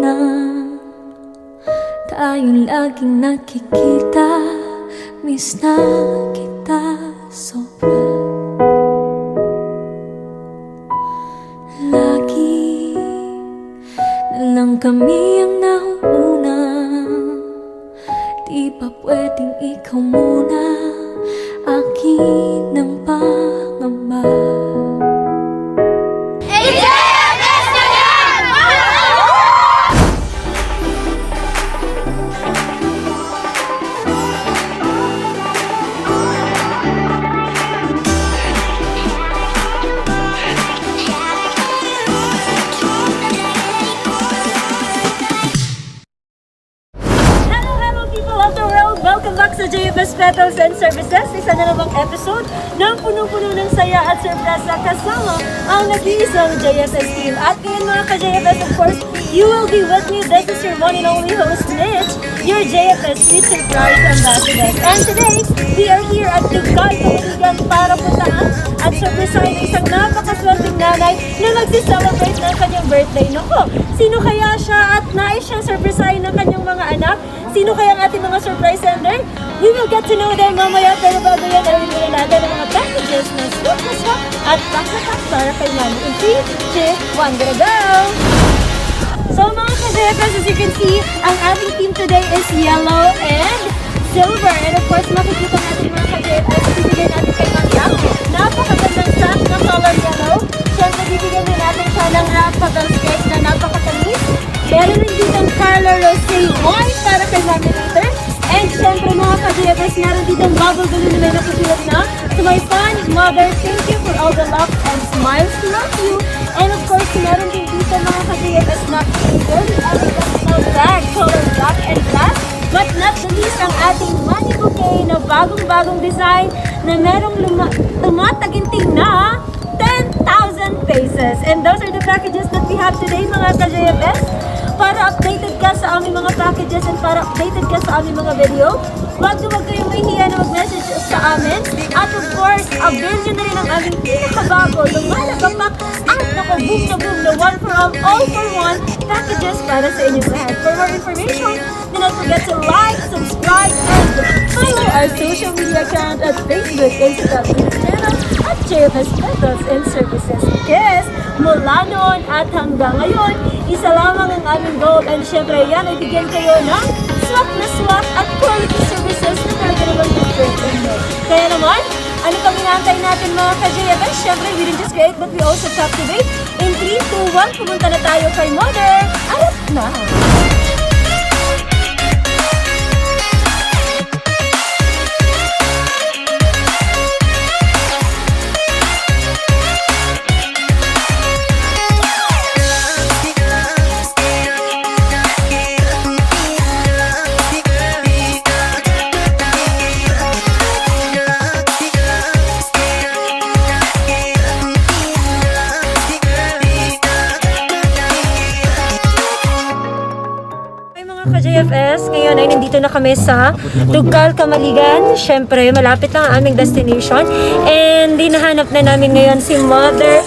na tayong laging nakikita. Miss na kita sobra. Lagi na lang kami ang nauuna. Di ba pwedeng ikaw muna akin ang pangamba? Welcome back sa JFS Petals and Services. Isa na namang episode ng punong-puno ng saya at sorpresa kasama ang nag-iisang JFS team. At ngayon mga ka-JFS, of course, you will be with me. This is your one and only host, Mitch, your JFS Sweet Surprise Ambassador. And today, we are here at Tugal, Kamaligan para puntahan at surprisahin isang napakaswerteng nanay na magsi-celebrate ng kanyang birthday. Nako, sino kaya siya at nais siyang surprisahin ng kanyang mga anak? Sino kaya ang ating mga surprise sender? We will get to know them mamaya, pero bago yan, ay bibili natin ang mga packages na swap na swap at pack para kay Mami. In 3, 2, 1, gotta go! So mga ka-JFS, as you can see, ang ating team today is yellow and silver. And of course, makikita natin mga ka-JFS, bibigyan natin kay Mami ang napakagandang set na color yellow. Siyempre, bibigyan din natin siya ng rapagang skirt na napakatamis. Meron rin dito ang color rosé white para kay Mami later. And syempre mga ka-JFS, meron dito ang bubble balloon na may nakasulat na to my fond mother, thank you for all the love and smiles, love you. And of course, meron din dito mga ka-JFS na very elegant bag, color black and black. But not the least, ang ating money bouquet na bagong-bagong design na merong tumataginting na 10,000 pesos. And those are the packages that we have today mga ka-JFS. Para updated ka sa aming mga packages and para updated ka sa aming mga video, wag kayong mahihiya na mag-message sa amin. At of course, avail nyo na rin ang aming pinakabago, lumalagapak at nakaboom na one for all for one packages para sa inyong lahat. For more information, do not forget to like, subscribe, and follow our social media account at Facebook, Instagram, YouTube channel at JFS Petals and Services. Yes, mula noon at hanggang ngayon, isa lamang ang aming goal, and syempre yan ay bigyan kayo ng swak na swak at quality services na talaga naman different inyo. Kaya naman, ano pang inaantay natin mga ka-JFS? Syempre, we didn't just create but we also captivate. In 3, 2, 1, pumunta na tayo kay Mother. Arap na! ka-JFS, ngayon ay nandito na kami sa Tugal, Kamaligan. Siyempre, malapit lang ang aming destination. And dinahanap na namin ngayon si Mother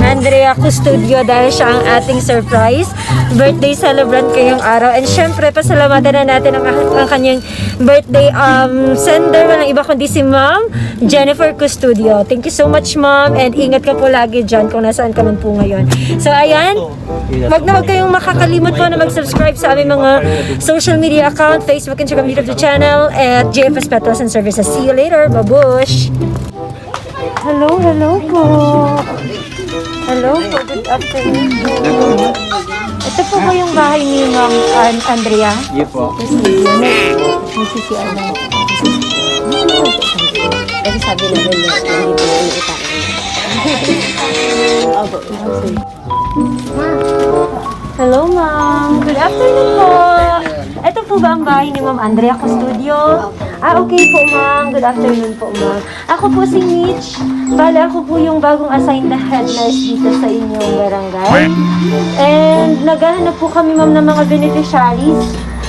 Andrea Custodio dahil siya ang ating surprise birthday celebrant kayong araw. And syempre, pasalamatan na natin ang kanyang birthday sender. Walang iba kundi si Ma'am Jennifer Custodio. Thank you so much, Ma'am. And ingat ka po lagi dyan kung nasaan ka man po ngayon. So, ayan. Wag kayong makakalimot po na mag-subscribe sa aming mga social media account, Facebook, Instagram, YouTube channel, at JFS Petals and Services. See you later. Babush! Hello po. Hello po, good afternoon po. Ito po ba yung bahay ni Ma'am Andrea? Iya po. Nagsisiyan na ako. Kasi sabi na nila, hindi po yung utang. Opo, hello Ma'am, good afternoon po. Ito po ba ang bahay ni Ma'am Andrea Custodio? Okay po Ma'am, good afternoon po Ma'am. Ako po si Mitch. Bale, ako po yung bagong assigned na head nurse dito sa inyong barangay. And naghahanap po kami Ma'am ng mga beneficiaries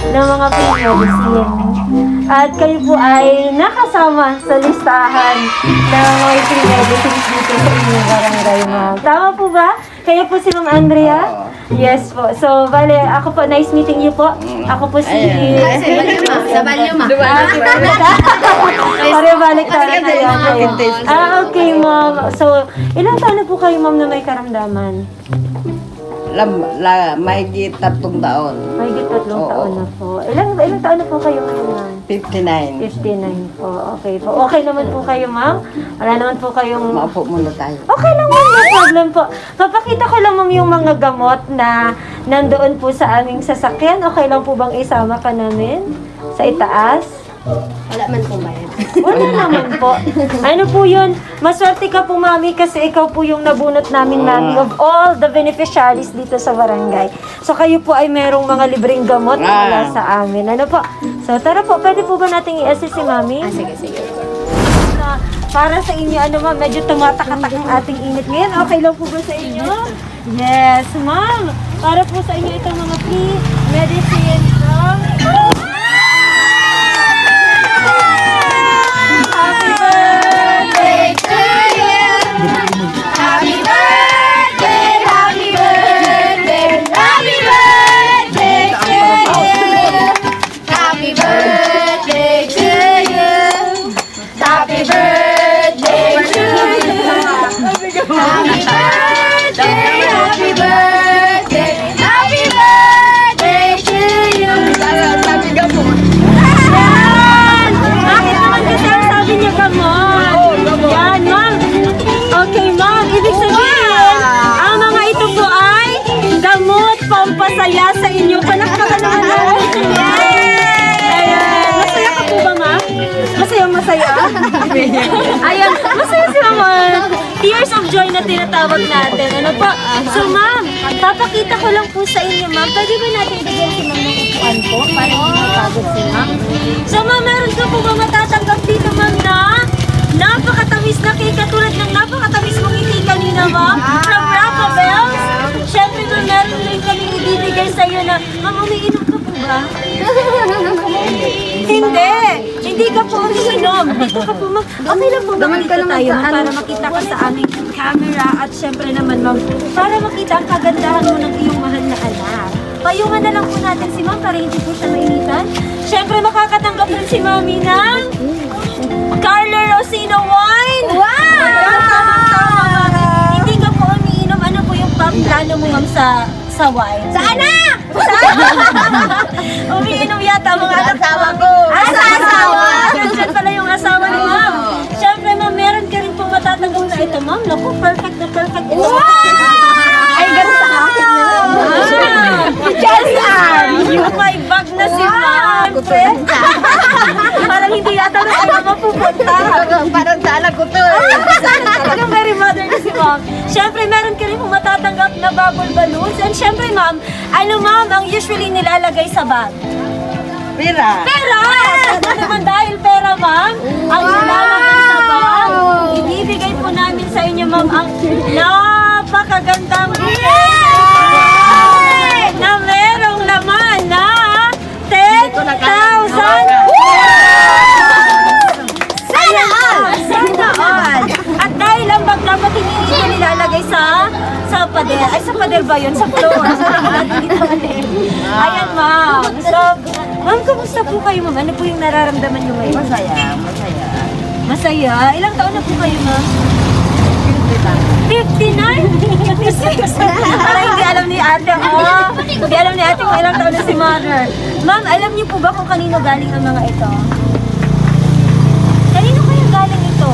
ng mga free medicine. At kayo po ay nakasama sa listahan ng mga free medicines dito sa inyong barangay Ma'am. Tama po ba? Kayo po si Ma'am Andrea? Yes po. So, bale, ako po, nice meeting you po. Ako po si... Sa Balyuma. Pareho balik tayo kayo. Okay, ma'am. So, ilang taon na po kayo, ma'am, na may karamdaman? May 3 taon. May 3 Oo. taon na po. Ilang taon na po kayo ngayon, ma'am? 59. 59 po. Okay po. Okay naman po kayo, ma'am? Wala naman po kayong... Maupo muna tayo. Okay lang, ma'am. No problem po. Papakita ko lang, ma'am, yung mga gamot na nandoon po sa aming sasakyan. Okay lang po bang isama ka namin sa itaas? Wala man pong bayad. Wala naman po. Ano po yun? Maswerte ka po, mami, kasi ikaw po yung nabunot namin, mami, of all the beneficiaries dito sa barangay. So, kayo po ay merong mga libreng gamot na wala sa amin. Ano po? So, tara po. Pwede po ba nating i-assist si mami? Sige. Na para sa inyo, ano ma'am, medyo tumatakatak ang ating init ngayon. Okay lang po ba sa inyo? Yes, ma'am. Para po sa inyo itong mga free medicine from... Happy birthday to you! Happy birthday! Happy birthday! Happy birthday to you! Happy birthday to you! Happy birthday to you! Happy birthday! Happy birthday! Happy birthday to you! Yan! Bakit naman kasi ang sabi niya gamot? Yan, ma'am. Okay, ma'am. Ibig sabihin, ang mga ito po ay gamot pampasaya sa inyo. Palakpakan naman namin. Ayan. Masaya ka po ba, ma'am? Masaya? Ayan. Masaya si mama. Tears of joy na tinatawag natin. Ano po? So, ma'am, papakita ko lang po sa inyo, ma'am. Pwede ba natin bigyan si ma'am ng upuan po? Para hindi mapagod si ma'am. So, ma'am, meron ka po ba matatanggap dito, ma'am, na napakatamis na cake katulad ng napakatamis mong ngiti kanina, ma'am? From Rafa Bells. Siyempre, ma'am, meron rin kami ibibigay sa iyo na, ma'am, umiinom ka po ba? Hindi ka po umiinom. Dito ka po, ma'am. Okay lang po ba dito tayo, ma'am, para makita ka sa aming camera at siyempre naman, ma'am, para makita ang kagandahan mo ng iyong mahal na anak. Payungan na lang po natin si ma'am para hindi po siya mainitan. Siyempre, makakatanggap rin si mami ng Carlo Rosino wine! Wow! Tama-tama, ma'am. Hindi ka po umiinom. Ano po yung plano mo, ma'am, sa wine? Sa anak! Umiinom yata ang mga asawa ko. Sa asawa? Diyan pala yung asawa ni ma'am. Siyempre, ma'am, meron ka rin pong matatanggap na ito, ma'am. Naku, perfect na perfect. Wow! Ay, gano'n sa akin na. Diyan! Yung may bag na si ma'am. Parang hindi yata na sila mapupunta. Parang sa anak ko to. Talagang very mother na si ma'am. Siyempre, meron ka rin pong matatanggap na bubble balloons. And siyempre, ma'am, ano ma'am, ang usually nilalagay sa bag? Pira. Pera! Ano naman dahil pera, ma'am? Ang nilalagay sa bag, ibibigay po namin sa inyo, ma'am, ang napakagandang na merong laman na 10,000. Sana all! Sana all! At dahil ang bag dapat hindi ko nilalagay sa pader. Ay, sa pader ba yun? Sa floor. Ayan, ma'am. So, ma'am, kamusta po kayo, ma'am? Ano po yung nararamdaman nyo ngayon? Masaya. Masaya? Ilang taon na po kayo, ma'am? 59? 56? Parang hindi alam ni ate, oh. Hindi alam ni ate kung ilang taon na si mother. Ma'am, alam niyo po ba kung kanino galing ang mga ito? Kanino kayo galing ito?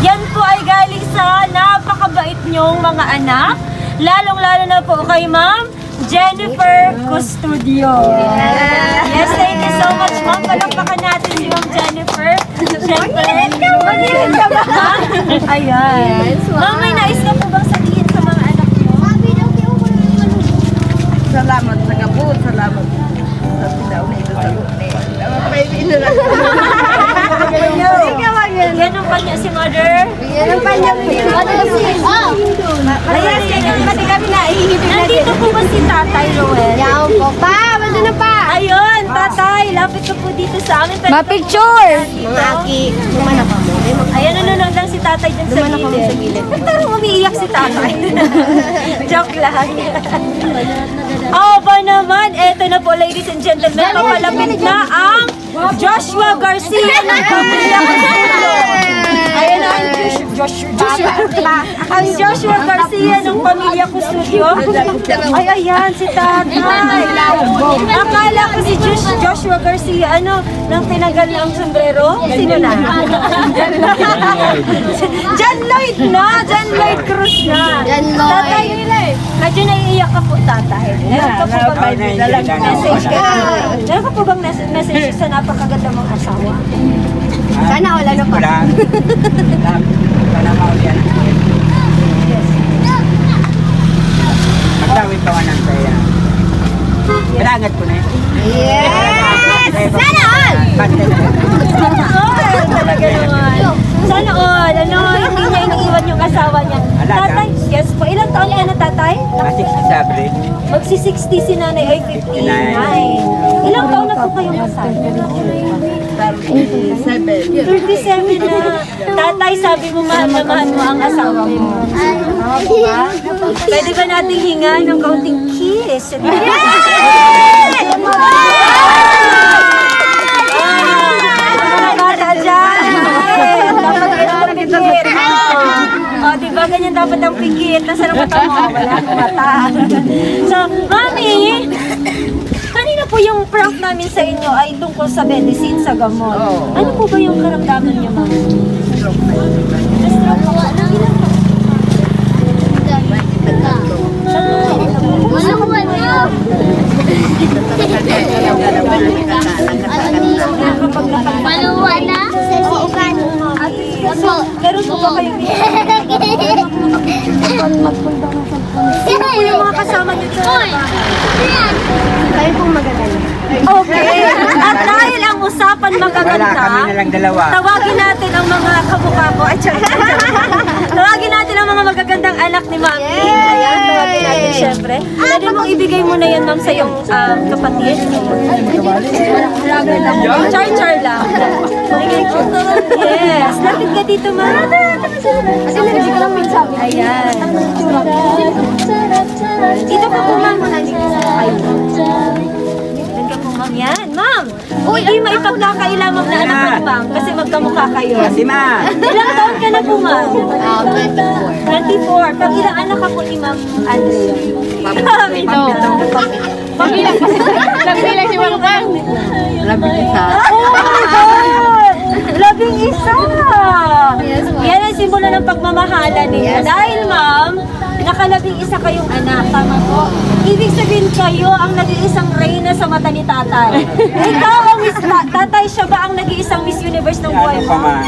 Yan po ay galing sa napakabait niyong mga anak. Lalong-lalo na po kay Ma'am Jennifer Custodio. Yes, thank you so much, Ma'am. Palakpakan natin si Ma'am Jennifer. Siyempre, manilig ka ba? Ayan. Ma'am, may nais ka po bang sabihin sa mga anak niyo? Salamat sa gabot. Salamat sa pinaw na ito sa lunes. Baby na lang. Yan ang kanya si Mother. Yan ang panya mo yun. Ayan, ganyan pati kami naihihipin natin. Nandito po ba si Tatay Roel? Yan po. Pa, wala na pa. Ayun, Tatay, lapit ka po dito sa amin. Ma-picture! Mga aki, kumana pa mo. Ayan, nanonood lang si tatay dyan sa gilid. Parang umiiyak si tatay. Joke lang. Oh, ba naman, eto na po, ladies and gentlemen, papalapit na ang Joshua Garcia ng pamilya Kusulo. Ayan na ang Joshua Garcia ng pamilya Kusulo. Ay, ayan, si tatay. Akala ko si Joshua Garcia, nang tinagal na ang sombrero? Sino na? John Lloyd na! John Lloyd Cruz na! Tatay, medyo naiiyak ka po, tatay. Meron ka po bang message Meron ka po bang message sa napakaganda mong asawa? Sana wala na pa. Sana maulian. Magdawin pa ng saya. Malangat ko na yun. Yes! Sana all! Talaga naman. Sana all. Hindi niya iniiwan yung asawa niya. Tatay, yes po. Ilang taon ka na, tatay? 67. Magsi-60 si nanay ay 59. Ilang taon na po kayong kasal? 37 na. Tatay, sabi mo mahal na mahal mo ang asawa mo. Pwede ba nating hinga ng kaunting kiss? Bata dyan! Dapat ganyan ang pikit. O, diba ganyan dapat ang pikit? Nasaan ang mata mo? Wala akong mata. So, Mami! Kanina po yung prank namin sa inyo ay tungkol sa medicine, sa gamot. Ano po ba yung karamdaman niyo, Ma'am? Meron po ba kayong sino po yung mga kasama niyo dyan? Kayo pong magaganda. Okay. At dahil ang usapan Wala, magaganda, kami na lang dalawa. tawagin natin ang mga kamukha ko. Ay, tawagin natin ang mga magagandang anak ni Mami. Ayan, tawagin natin syempre. Pwede mong ibigay mo na yan, Ma'am, sa iyong kapatid. Char-char lang. Yes. Lapit ka dito, Ma'am. Ayan. Dito ka po, Ma'am. Doon ka po, Ma'am. Yan, Ma'am. Hindi maipagkakaila, Ma'am, na anak ko, Ma'am. Kasi magkamukha kayo. Si Ma. Ilang taon ka na po, Ma'am? 24. Pag ilang anak ka po ni Ma'am Andrea? Pamito. Pambilang kasi. Nagbilang si Ma'am Kang. Oh my God! Labing isa! Yan ang simbolo ng pagmamahalan ninyo. Dahil, Ma'am, nakalabing isa kayong anak. Tama po. Ibig sabihin kayo ang nag-iisang reyna sa mata ni tatay. Ikaw ang tatay, siya ba ang nag-iisang Miss Universe ng buhay mo? At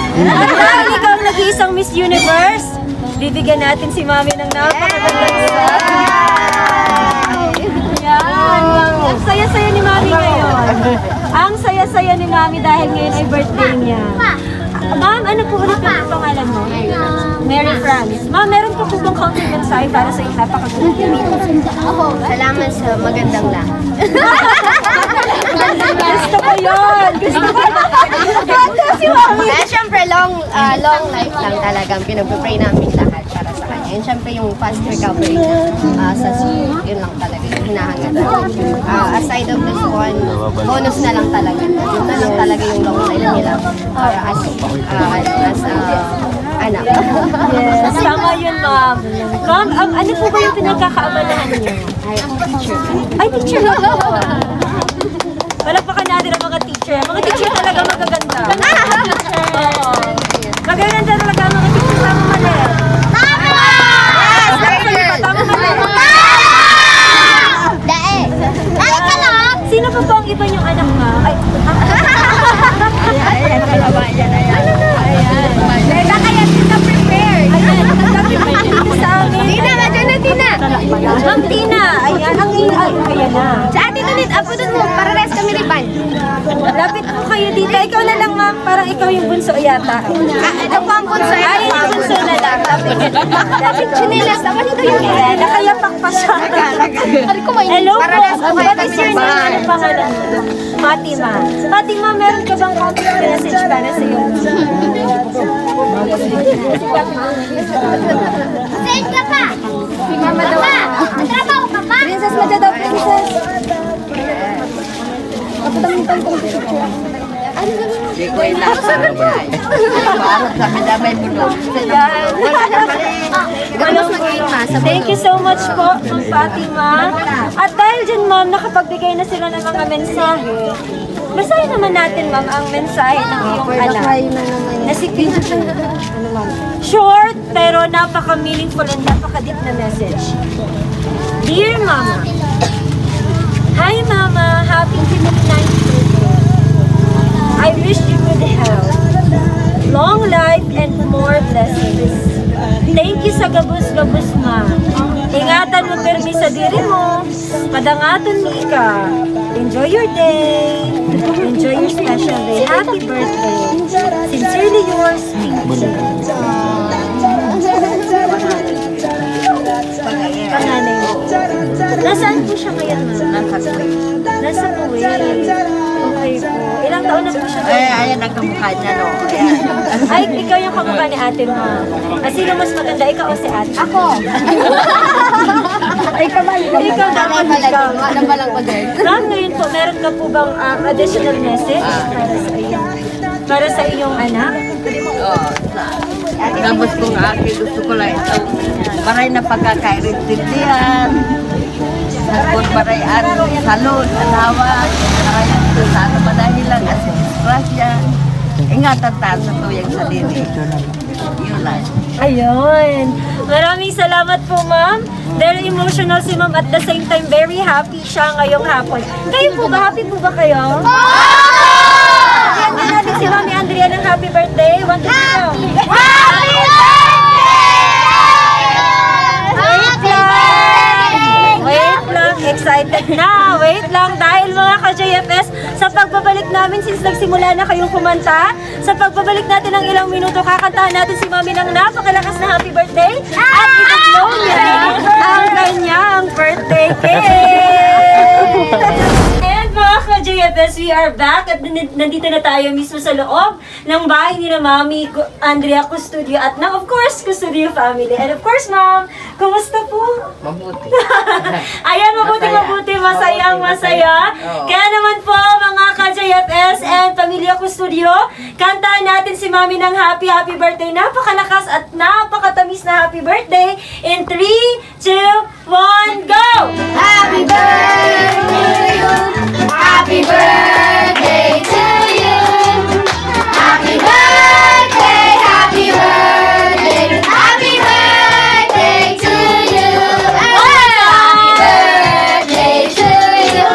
dahil ikaw ang nag-iisang Miss Universe, bibigyan natin si Mami ng napakagandang yan. Ang saya-saya ni Mami ngayon. Ang saya-saya ni Mami dahil ngayon ay birthday niya. Ma'am, ano po ulit yung pangalan mo? Mary France. Ma'am, meron po po bang counting mensahe para sa iyong napakaganda? Salamat sa magandang lahat. Gusto ko yun! Gusto ko yun! Ganda si Mami! Siyempre, long life lang talagang pinag-pray namin lahat para sa kanya. And siyempre, yung fast recovery niya, yun lang talaga yung hinahangad namin. Aside of this one, bonus na lang talaga. Yun na lang talaga yung long life nila para as anak. Yes, tama yun, Ma'am. Ma'am, ano po ba yung pinagkakaabalahan niyo? Ay, teacher na po! Palakpakan natin ang mga teacher. Mga teacher talaga magaganda. Oo. Magaganda talaga ang mga teacher. Tama mali. Tama! Yes! Tama mali. Dae! Ay, ka lang! Sino pa po ang iba niyong anak, Ma'am? Ay, Ayan, kalawa yan. Ayan. Teka, kaya Tina prepare. Ayan, nag-prepare dito sa amin. Tina, nandiyan na, Tina! Ma'am Tina, ayan, ang ingay. Ayan na. Sa atin ulit, apo dun mo, para rest kami riban. Lapit po kayo dito. Ikaw na lang, Ma'am. Parang ikaw yung bunso yata. Ito po ang punso. Ay, yung bunso na lang. Lapit Chinilas, ako nito yun. Ayan, nakayapak pa siya. Hello po. What is your name? Ano pangalan mo? Fatima. Fatima, meron ka bang contact message para sa iyo? Saan ka pa? Si Mama daw. Trabaho ka pa? Princess, madya daw, princess. Hindi ko inaasahan niya. Parang kami damay bulog. Thank you so much po, Ma'am Fatima. At dahil dyan, Ma'am, nakapagbigay na sila ng mga mensahe, basahin naman natin, Ma'am, ang mensahe ng iyong anak. Na si Short, pero napaka-meaningful and napaka-deep na message. Dear Mama, Hi Mama, happy 59th birthday. I wish you good health, long life, and more blessings. Thank you sa gabus-gabus, Ma. Ingatan mo permi sa diri mo. Kadangatan mi ka. Enjoy your day. Enjoy your special day. Happy birthday. Sincerely yours, panganay mo. Nasaan po siya ngayon, Ma? Nasa Kuwait. Okay po. Ilang taon na po siya? Ayan ang kamukha niya, no? Ayan. Ay, ikaw yung kamukha ni ate mo. Sino mas maganda, ikaw o si ate? Ako! Ikaw dapat ikaw. Ano ba lang ko din? Ma'am, ngayon po, meron ka po bang additional message para sa iyo? Para sa iyong anak? Gabos kong aki, gusto ko lang ito. Maray na pagkakairintindihan. Nagpun maray salud, anawa. Maray ito sa ano madahilan kasi disgrasya. Ingatan tayo sa tuyang saliri. Yun lang. Ayun. Maraming salamat po, ma'am. Very emotional si ma'am at the same time very happy siya ngayong hapon. Kayo po ba? Happy po ba kayo? Bigyan din natin si Mami Andrea ng happy birthday. 1, 2, 3, go. Happy Wait lang, excited na. Wait lang, dahil mga ka-JFS, sa pagbabalik namin, since nagsimula na kayong kumanta, sa pagbabalik natin ng ilang minuto, kakantahan natin si Mami ng napakalakas na happy birthday at i-blow niya ang kanyang birthday cake. And mga ka-JFS, we are back at nandito na tayo mismo sa loob ng bahay ni na Mami Andrea Custodio at ng of course Custodio family. And of course, Ma'am, kumusta po? Mabuti. Ayan, mabuti, masayang masaya. Kaya naman po, mga ka-JFS and Pamilya Custodio, kantahan natin si Mami ng happy birthday. Napakalakas at napakatamis na happy birthday. In 3, 2, 1, go! Happy birthday to you. Happy birthday to you. Happy birthday, happy birthday, happy birthday to you. Happy birthday to you.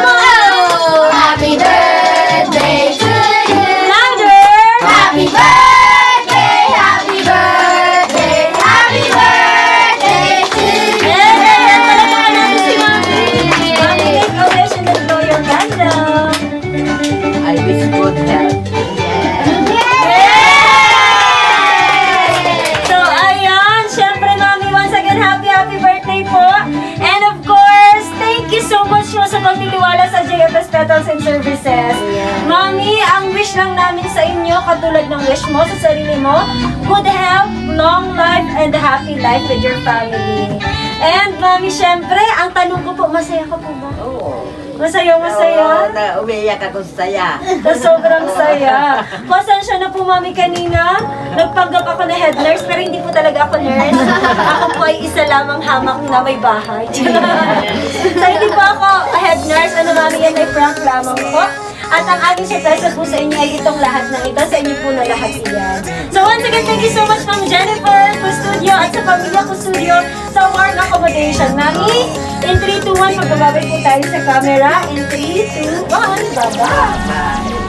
Happy birthday to you. Louder! Happy birthday, happy birthday, happy birthday to you. And palakpakan natin si Mami. Mami, make a wish and then blow your candle. I wish good health. So, ayan. Syempre, Mami, once again, happy birthday po. And of course, thank you so much po sa pagtitiwala sa JFS Petals and Services. Mami, ang wish lang namin sa inyo, katulad ng wish mo sa sarili mo, good health, long life, and a happy life with your family. And, Mami, syempre, ang tanong ko po, masaya ka po ba? Oo. Masaya. Na umiyak ako sa saya. Na sobrang saya. Pasensya na po, Mami, kanina. Nagpanggap ako na head nurse, pero hindi po talaga ako nurse. Ako po ay isa lamang hamak na may bahay. So, hindi po ako head nurse. Ano, Mami, yan ay prank lamang po. At ang aming surpresa po sa inyo ay itong lahat ng ito. Sa inyo po na lahat iyan. So, once again, thank you so much, Ma'am Jennifer Custodio at sa Pamilya Custodio sa warm accommodation. Mami, in 3, 2, 1, magbababay po tayo sa camera. In 3, 2, 1, bye-bye!